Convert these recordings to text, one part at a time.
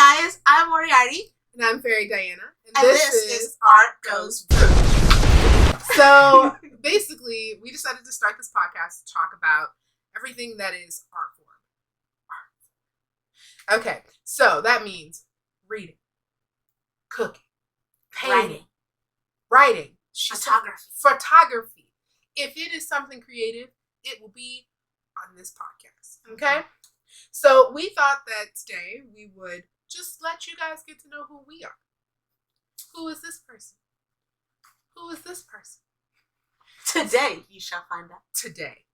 guys, I'm Moriartie. And I'm Fairie Dianna. And this is Art Goes Boom. So, basically, we decided to start this podcast to talk about everything that is art form. Okay, so that means reading, cooking, painting, writing, photography. If it is something creative, it will be on this podcast. Okay? So we thought that today we would just let you guys get to know who we are. Who is this person? Who is this person? Today you shall find out. Today.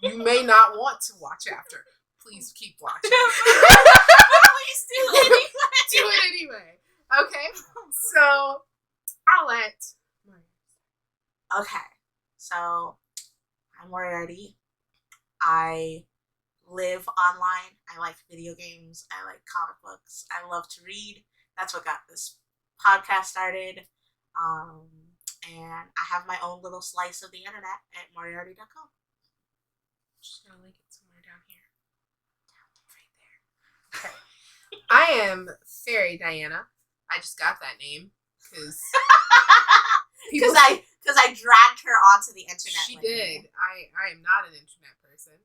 You may not want to watch after. Please keep watching. Please do it anyway. Do it anyway. Okay? So I'll let Okay. So I'm Moriartie. I live online. I like video games. I like comic books. I love to read. That's what got this podcast started. And I have my own little slice of the internet at Moriartie.com. Just gonna link it somewhere down here. Down right there. Okay. I am Fairie Dianna. I just got that name because I dragged her onto the internet. She did. I am not an internet person.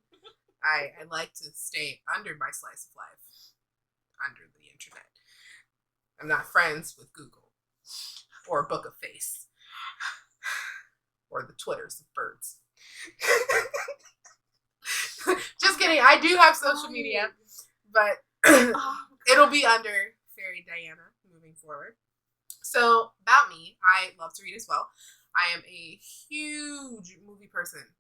I like to stay under my slice of life, under the internet. I'm not friends with Google or Book of Face or the Twitters of birds. Just kidding. I do have social media, but it'll be under Fairie Dianna moving forward. So, about me, I love to read as well. I am a huge movie person.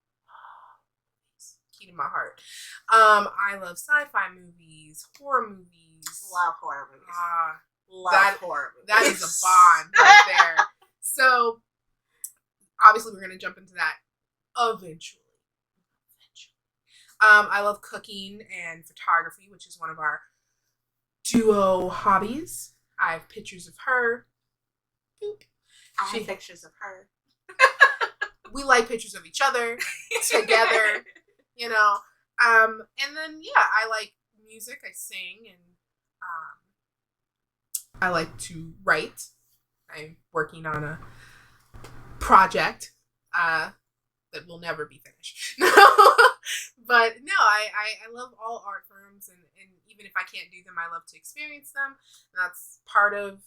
Key to my heart. I love sci-fi movies, horror movies. Love horror movies. Horror movies. That is a bond right there. So, obviously, we're going to jump into that eventually. I love cooking and photography, which is one of our duo hobbies. I have pictures of her. Boop. I have pictures of her. We like pictures of each other together, you know. And then, yeah, I like music. I sing, and I like to write. I'm working on a project that will never be finished. But no, I love all art forms, and even if I can't do them, I love to experience them. That's part of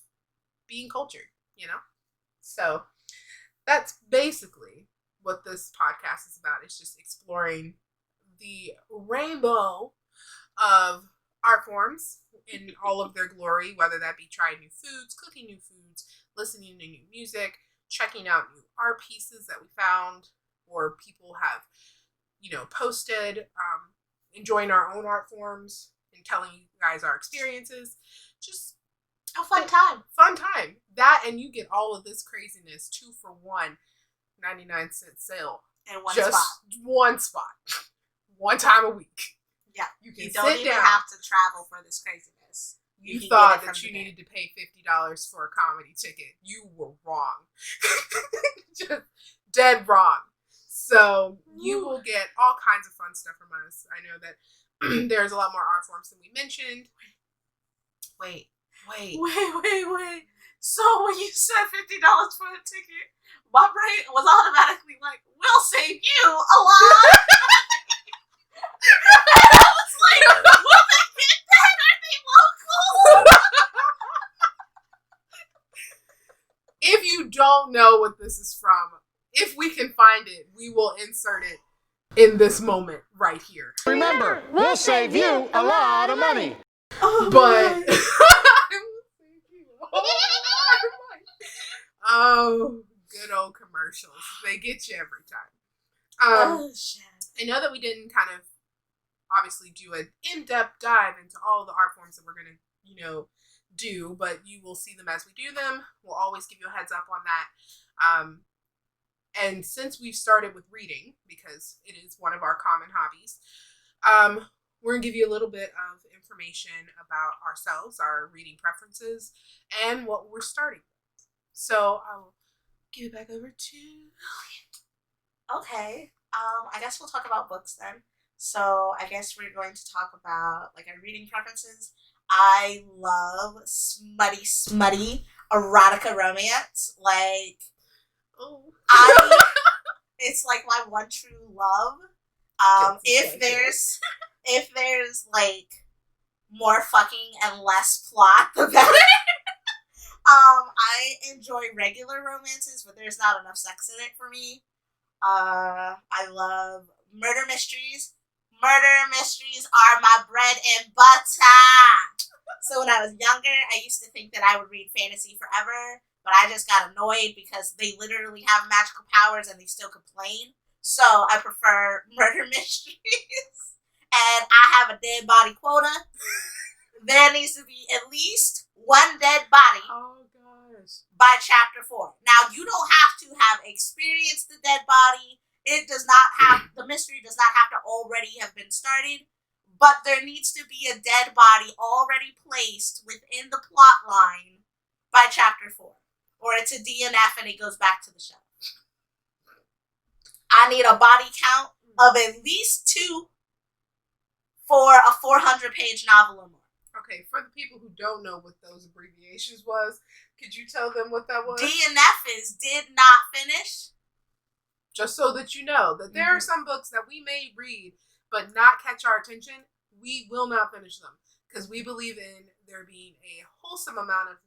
being cultured, you know? So that's basically what this podcast is about. It's just exploring the rainbow of art forms in all of their glory, whether that be trying new foods, cooking new foods, listening to new music, checking out new art pieces that we found or people have, posted, enjoying our own art forms and telling you guys our experiences. Just a fun time. Fun time. That, and you get all of this craziness 2 for $1, 99-cent sale. In one just spot. One spot. One time a week. Yeah. You can don't sit even down. have to travel for this craziness. You thought that you needed to pay $50 for a comedy ticket. You were wrong. Just dead wrong. So you will get all kinds of fun stuff from us. I know that there's a lot more art forms than we mentioned. Wait. So when you said $50 for the ticket, my brain was automatically like, we'll save you a lot. And I was like, will they get that? Are they local? If you don't know what this is from, if we can find it, we will insert it in this moment right here. Remember, we'll save you a lot of money. But oh, good old commercials. They get you every time. Shit. I know that we didn't kind of obviously do an in-depth dive into all the art forms that we're going to, do, but you will see them as we do them. We'll always give you a heads up on that. And since we've started with reading, because it is one of our common hobbies, we're going to give you a little bit of information about ourselves, our reading preferences, and what we're starting with. So I'll give it back over to Okay. I guess we'll talk about books then. So I guess we're going to talk about like our reading preferences. I love smutty erotica romance. Like, it's like my one true love. If there's like more fucking and less plot, the better. I enjoy regular romances, but there's not enough sex in it for me. I love murder mysteries. Murder mysteries are my bread and butter. So when I was younger, I used to think that I would read fantasy forever, but I just got annoyed because they literally have magical powers and they still complain. So I prefer murder mysteries. And I have a dead body quota. There needs to be at least one dead body by chapter 4. Now, you don't have to have experienced the dead body. The mystery does not have to already have been started, but there needs to be a dead body already placed within the plot line by chapter 4. Or it's a DNF and it goes back to the show. I need a body count of at least 2 for a 400-page novel or more. Okay, for the people who don't know what those abbreviations was, could you tell them what that was? DNF is did not finish. Just so that you know that there are some books that we may read but not catch our attention. We will not finish them because we believe in there being a wholesome amount of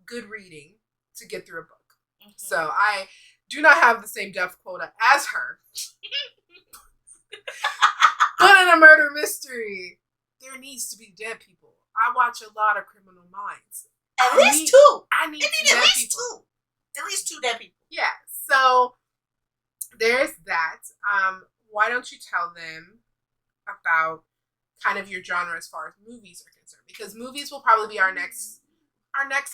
good reading to get through a book. Mm-hmm. So I do not have the same depth quota as her. But in a murder mystery, there needs to be dead people. I watch a lot of Criminal Minds. At least 2. I need at least 2. At least 2 dead people. Yeah. So there's that. Why don't you tell them about kind of your genre as far as movies are concerned? Because movies will probably be our next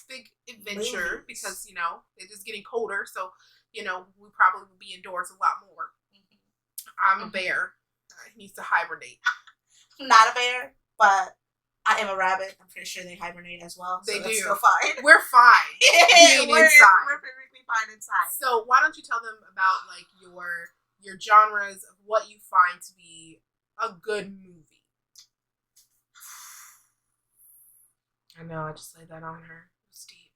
big adventure because, you know, it is getting colder. So, you know, we probably will be indoors a lot more. I'm a bear. He needs to hibernate. I'm not a bear, but I am a rabbit. I'm pretty sure they hibernate as well. So they do. Still fine. We're fine. Being inside. We're perfectly fine inside. So why don't you tell them about like your genres of what you find to be a good movie? I know, I just laid that on her. It's deep.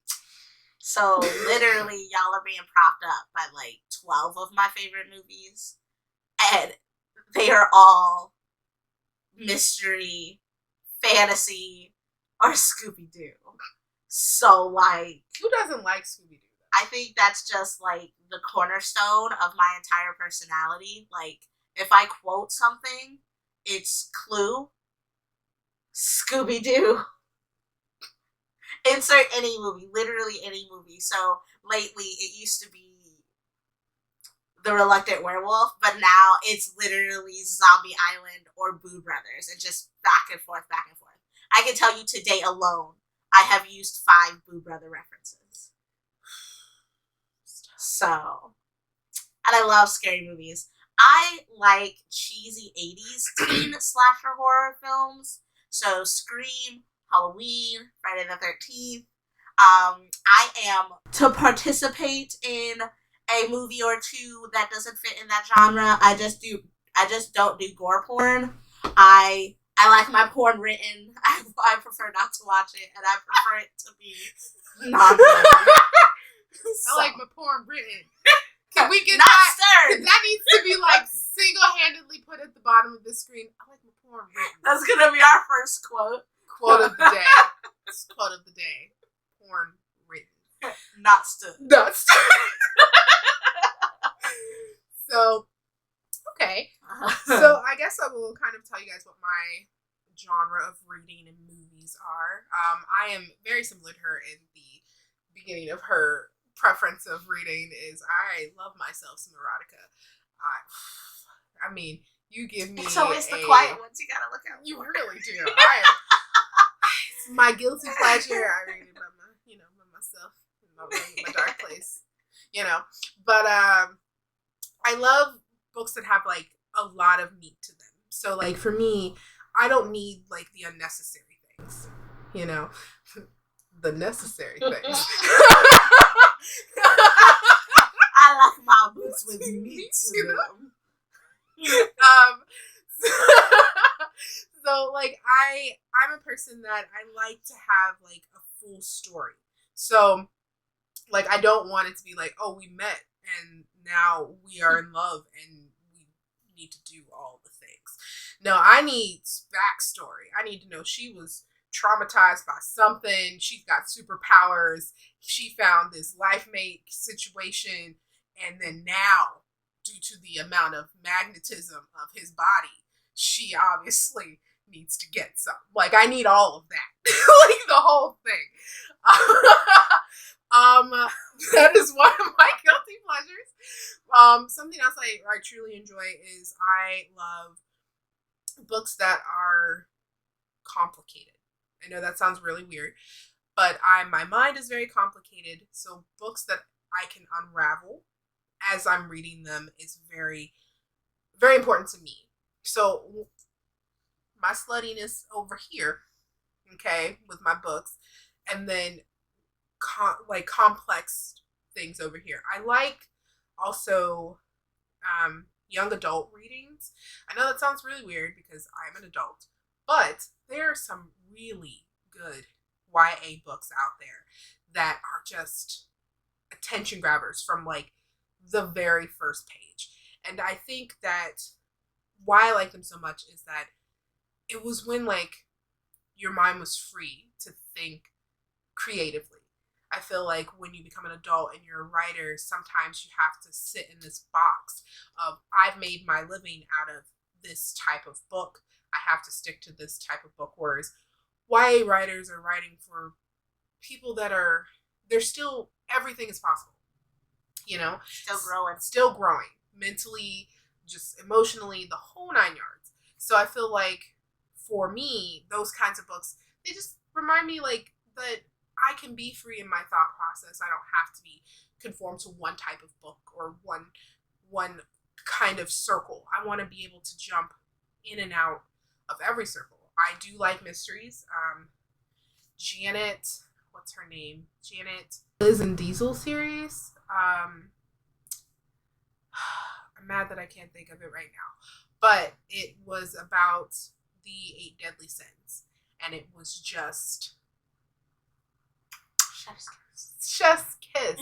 So literally, y'all are being propped up by like 12 of my favorite movies, and they are all mystery, fantasy, or Scooby-Doo. So, like... Who doesn't like Scooby-Doo? I think that's just, like, the cornerstone of my entire personality. Like, if I quote something, it's Clue, Scooby-Doo. Insert any movie. Literally any movie. So, lately, it used to be The Reluctant Werewolf, but now it's literally Zombie Island or Boo Brothers, and just back and forth, back and forth. I can tell you today alone, I have used 5 Boo Brother references. So, and I love scary movies. I like cheesy 80s teen slasher horror films. So Scream, Halloween, Friday the 13th. I am to participate in a movie or 2 that doesn't fit in that genre. I just don't do gore porn. I like my porn written. I prefer not to watch it, and I prefer it to be non-violent. I like my porn written. Can we get not that? stirred. That needs to be like single-handedly put at the bottom of the screen. I like my porn written. That's gonna be our first quote. Quote of the day. Quote of the day. Porn written. Not stood. Not stood. So, okay. So I guess I will kind of tell you guys what my genre of reading and movies are. I am very similar to her in the beginning of her preference of reading is I love myself some erotica. I mean, you give me it's always the quiet ones you gotta look at. You really do. It's my guilty pleasure. I read it by myself in my room, in my dark place. But I love books that have like a lot of meat to them. So like for me, I don't need like the unnecessary things. The necessary things. I like my books with meat to them. So, like, I'm a person that I like to have, like, a full story. So, like, I don't want it to be like, oh, we met and now we are in love and we need to do all the things. No, I need backstory. I need to know she was traumatized by something. She's got superpowers. She found this life mate situation. And then now, due to the amount of magnetism of his body, she obviously needs to get some. Like, I need all of that. Like, the whole thing. That is one of my guilty pleasures. Something else I truly enjoy is I love books that are complicated. I know that sounds really weird, but my mind is very complicated, so books that I can unravel as I'm reading them is very, very important to me. So my sluttiness over here, okay, with my books, and then complex things over here. I like also young adult readings. I know that sounds really weird because I'm an adult, but there are some really good YA books out there that are just attention grabbers from like the very first page. And I think that why I like them so much is that it was when like your mind was free to think creatively. I feel like when you become an adult and you're a writer, sometimes you have to sit in this box of, I've made my living out of this type of book. I have to stick to this type of book. Whereas YA writers are writing for people that they're still, everything is possible. You know? Still growing. Mentally, just emotionally, the whole 9 yards. So I feel like for me, those kinds of books, they just remind me like that I can be free in my thought process. I don't have to be conformed to one type of book or one kind of circle. I want to be able to jump in and out of every circle. I do like mysteries. Janet, what's her name? Janet Liz and Diesel series. I'm mad that I can't think of it right now. But it was about the 8 deadly sins. And it was just chef's kiss.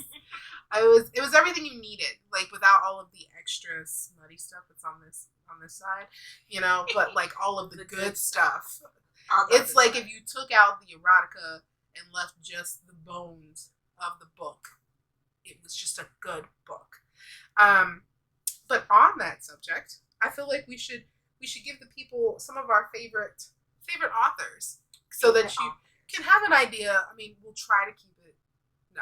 It was everything you needed, like without all of the extra smutty stuff that's on this side, you know, but like all of the good stuff. It's like if you took out the erotica and left just the bones of the book, it was just a good book. But on that subject, I feel like we should give the people some of our favorite authors so that you can have an idea. I mean, we'll try to keep it. No,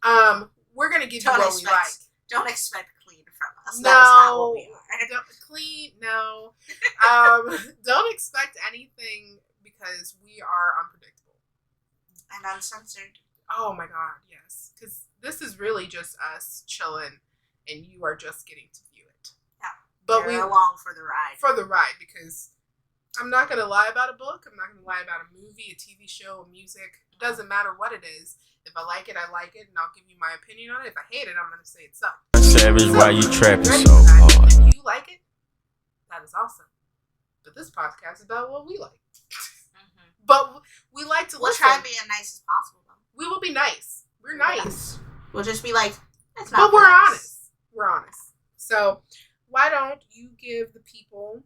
we're not. We're gonna give you what we like. Don't expect clean from us. No, that is not what we are. No. Don't expect anything because we are unpredictable and uncensored. Oh my God, yes. Because this is really just us chilling, and you are just getting to view it. Yeah, but we're along for the ride. For the ride, because I'm not gonna lie about a book. I'm not gonna lie about a movie, a TV show, a music. It doesn't matter what it is. If I like it, I like it, and I'll give you my opinion on it. If I hate it, I'm gonna say it sucks. Savage, why you trapping so hard? If you like it, that is awesome. But this podcast is about what we like. Mm-hmm. But we like to listen. We'll try and be as nice as possible, though. We will be nice. We're nice. We'll just be like, it's not. But we're honest. We're honest. So why don't you give the people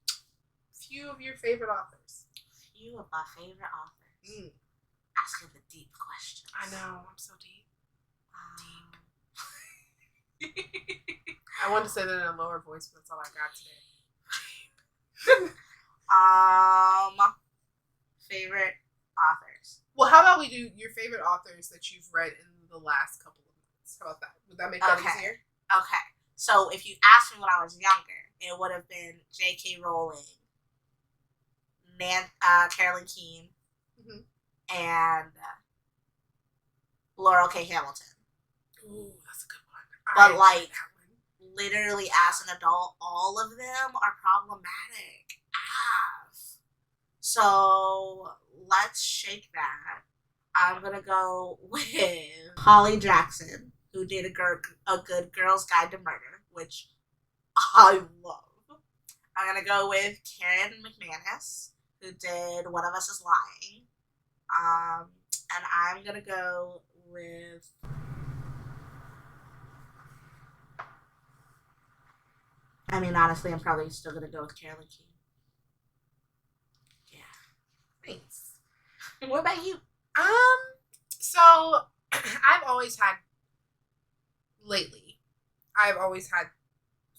a few of your favorite authors? A few of my favorite authors. Asking the deep questions. I know. I'm so deep. Deep. I wanted to say that in a lower voice, but that's all I got today. Favorite authors. Well, how about we do your favorite authors that you've read in the last couple of months? How about that? Would that make that easier? Okay. So if you asked me when I was younger, it would have been J.K. Rowling, Carolyn Keene, and Laurel K. Hamilton. Ooh, that's a good one. But like, literally as an adult, all of them are problematic. So let's shake that. I'm gonna go with Holly Jackson, who did a Good Girl's Guide to Murder, which I love. I'm going to go with Karen McManus, who did One of Us is Lying. And I'm going to go with... I mean, honestly, I'm probably still going to go with Carolyn King. Yeah. Thanks. What about you? So I've always had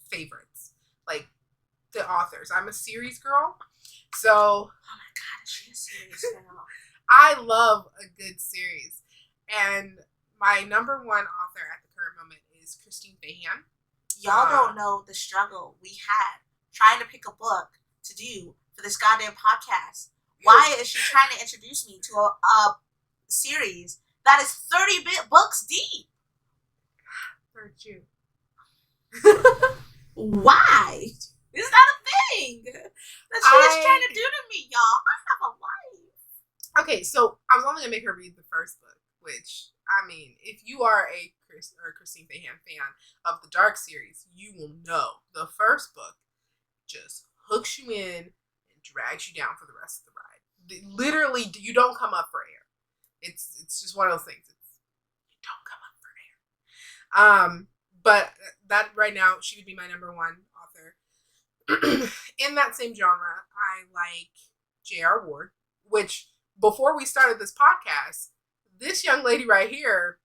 favorites, like the authors. I'm a series girl, so oh my god, is she a series girl? I love a good series, and my number one author at the current moment is Christine Fahan. Y'all don't know the struggle we had trying to pick a book to do for this goddamn podcast. Why is she trying to introduce me to a series that is 30 books deep? Heard you. Why? Is that a thing that she is trying to do to me, y'all? I have a life. Okay, so I was only going to make her read the first book, which, I mean, if you are a Christine Fahan fan of the Dark series, you will know the first book just hooks you in and drags you down for the rest of the ride. Literally, you don't come up for air. It's just one of those things. You don't come up for air. But that right now, she would be my number one author. In that same genre, I like J.R. Ward, which before we started this podcast, this young lady right here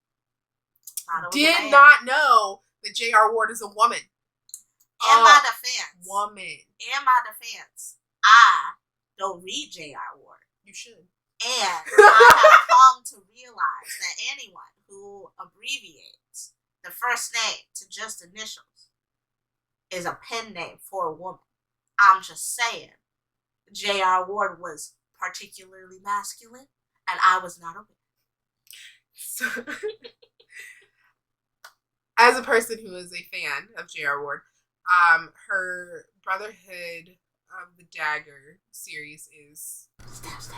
did not know that J.R. Ward is a woman. In my defense. Woman. In my defense, I don't read J.R. Ward. You should. And I have come to realize that anyone who abbreviates the first name to just initials is a pen name for a woman. I'm just saying, J.R. Ward was particularly masculine, and I was not aware. So, as a person who is a fan of J.R. Ward, her Brotherhood of the Dagger series is... Stab.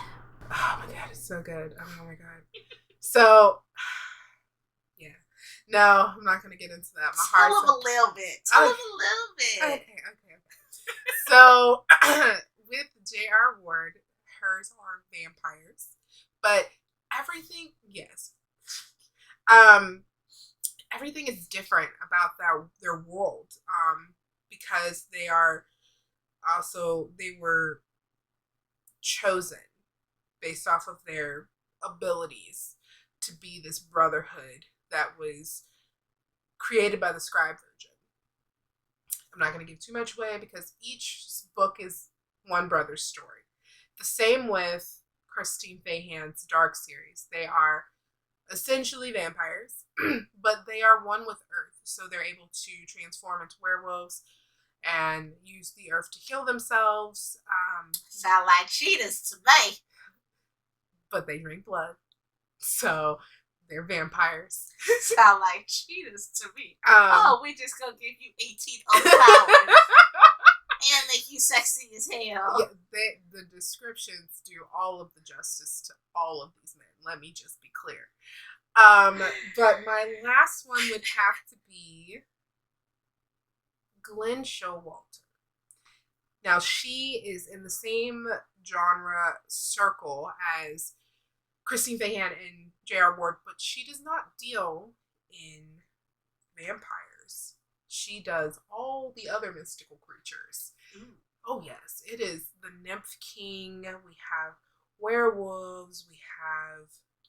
Oh my god, it's so good. Oh my god. So, yeah. No, I'm not going to get into that. My Tell heart's... him a little bit. Tell him a little bit. Okay. So, with J.R. Ward, hers are vampires. But everything, yes. Everything is different about their world. Because they were chosen based off of their abilities to be this brotherhood that was created by the Scribe Virgin. I'm not going to give too much away because each book is one brother's story. The same with Christine Fahan's Dark series. They are essentially vampires, but they are one with Earth, so they're able to transform into werewolves and use the earth to heal themselves. Sound like cheetahs to me. But they drink blood, so they're vampires. Sound like cheetahs to me. We just gonna give you 18 other powers and make you sexy as hell. Yeah, the descriptions do all of the justice to all of these men. Let me just be clear. But my last one would have to be Glenn Showalter. Now, she is in the same genre circle as Christine Fahan and J.R. Ward, but she does not deal in vampires. She does all the other mystical creatures. Ooh. Oh, yes. It is the Nymph King. We have werewolves. We have...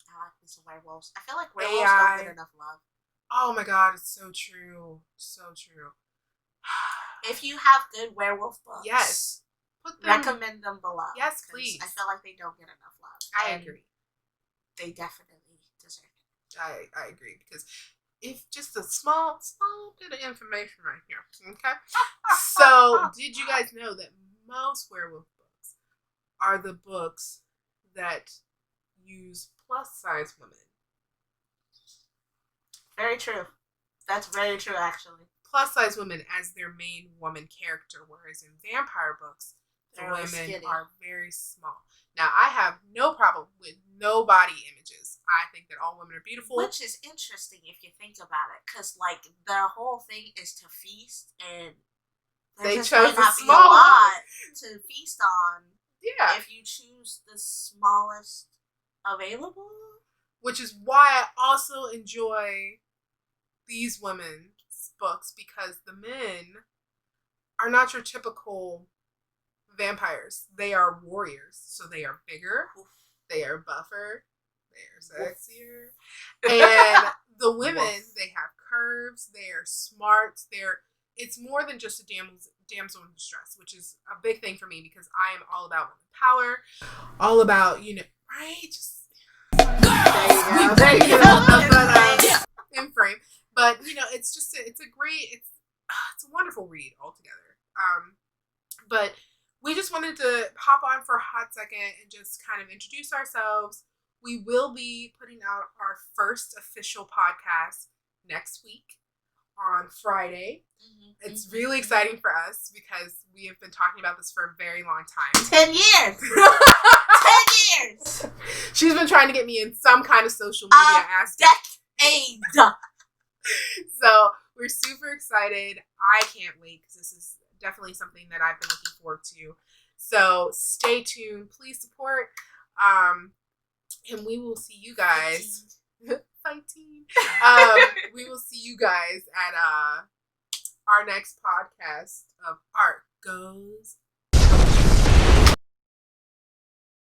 I like these werewolves. I feel like werewolves don't get enough love. Oh my god, it's so true. So true. If you have good werewolf books, yes, recommend them below. Yes, please. I feel like they don't get enough love. I agree. They definitely deserve it. I agree because if just a small bit of information right here. Okay. So, did you guys know that most werewolf books are the books that use plus-size women? Very true. That's very true, actually. Plus-size women as their main woman character, whereas in vampire books, the women are very small. Now, I have no problem with no body images. I think that all women are beautiful. Which is interesting if you think about it, because, like, their whole thing is to feast and They just chose might not the be a small lot to feast on Yeah. if you choose the smallest available. Which is why I also enjoy these women's books, because the men are not your typical vampires. They are warriors. So they are bigger, they are buffer, they are sexier. And the women, they have curves, they are smart, it's more than just a damsel in distress, which is a big thing for me because I am all about women power, all about, right? Just there you go. In frame. But it's just it's a wonderful read altogether. But we just wanted to hop on for a hot second and just kind of introduce ourselves. We will be putting out our first official podcast next week on Friday. It's really exciting for us because we have been talking about this for a very long time. 10 years! 10 years! She's been trying to get me in some kind of social media aspect. Decade! So we're super excited. I can't wait because this is definitely something that I've been looking forward to. So stay tuned. Please support. And we will see you guys. Fighting. We will see you guys at our next podcast of Art Goes